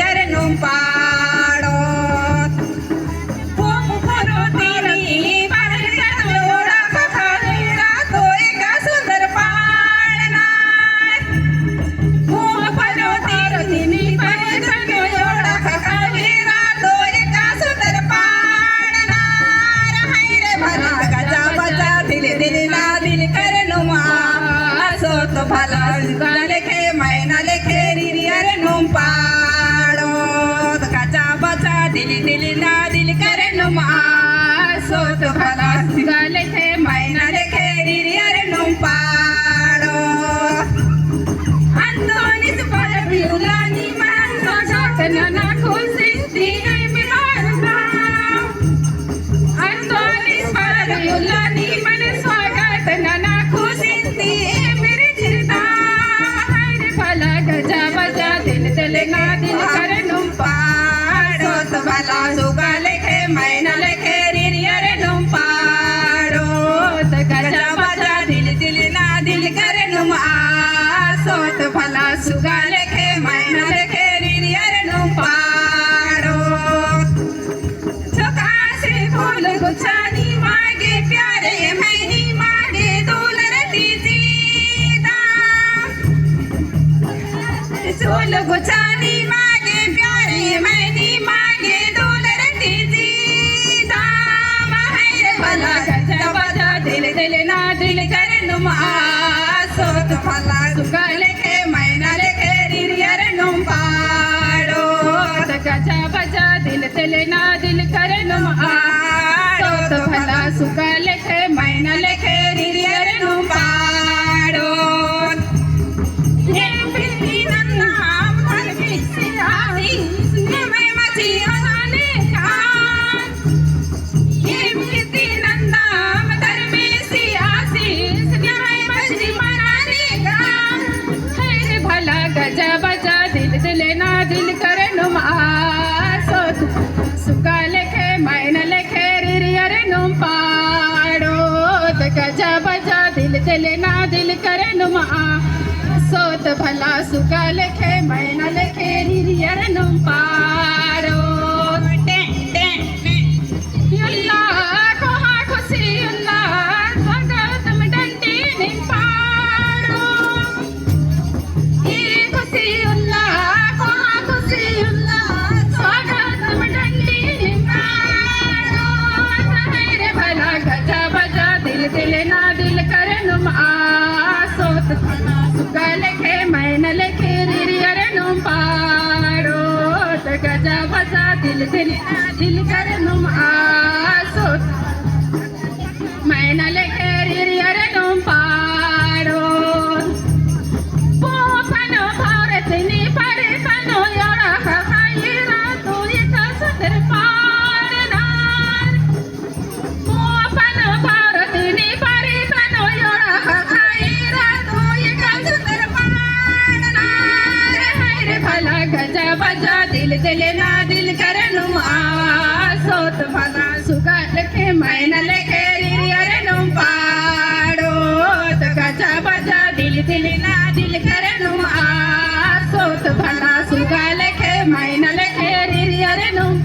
अरे नुम पाड़ो तो भला लेखे मैना लेखे रिरी अरे नुम पाड़ो कचा बचा दिली ना दिल करे नुम सो तो भला लेखे मैना लेखे रिरी अरे नुम पाड़ो अंतोनिस पर बिउलानी मन तो जातना ना खुशिंती बिमारना अंतोनिस पर बिउलानी मन स्वागत ना खुशिंती ना दिल करे नुम पाड़ो तो भला सुगा लेखे मैना लेखे रिरी अरे नुम पाड़ो तो गजा बजा दिल ना दिल करे नुम सो तो भला सुगा लेखे मैना लेखे रिरी अरे नुम पाड़ो चुका से फूल गुच्छानी मांगे प्यारे मैनी मांगे दूलरती सीता फूल गुच्छानी मांगे प्यारे मैनी मांगे दूलरती सीता माहिर भला गजा बजा दिल ना दिल करे नुम सो तो भला सुगा लेखे मैना लेखे रिरी अरे नुम पाड़ो तो गजा बजा दिल ना दिल करे नुम सो तो भला सुगा लेखे मैना लेखे रिरी अरे नुम पाड़ो गजा बजा दिल ना दिल करे नुम सो सुगा लेखे मैना लेखे रिरी अरे नुम पाड़ो तो गजा बजा दिल ना दिल करे नुम सो तो भला सुगा लेखे मैना लेखे रिरी अरे नुम पाड़ो युल्ला को हाँ खुशी युल्ला स्वागत में डंडी निम पाड़ो दिल ना दिल करे नुम सो सुगा लेखे मैना लेखे रिरी अरे नुम पाड़ो तो गजा बजा दिल ना दिल करे नुम सो मैना लेखे रिरी अरे नुम पाड़ो पोपनो भारत नी परे पनो यारा खाईरा तो ये कसर पाड़ना पोपनो भारत नी परे पनो यारा खाईरा तो ये कसर पाड़ना रे भला गजा बजा दिल ना दिल करे नुम सो तो भला सुगा लेखे मैना लेखे रिरी अरे नुम पाड़ो तो गजा बजा दिल ना दिल करे नुम सो तो भला सुगा लेखे मैना लेखे रिरी अरे नुम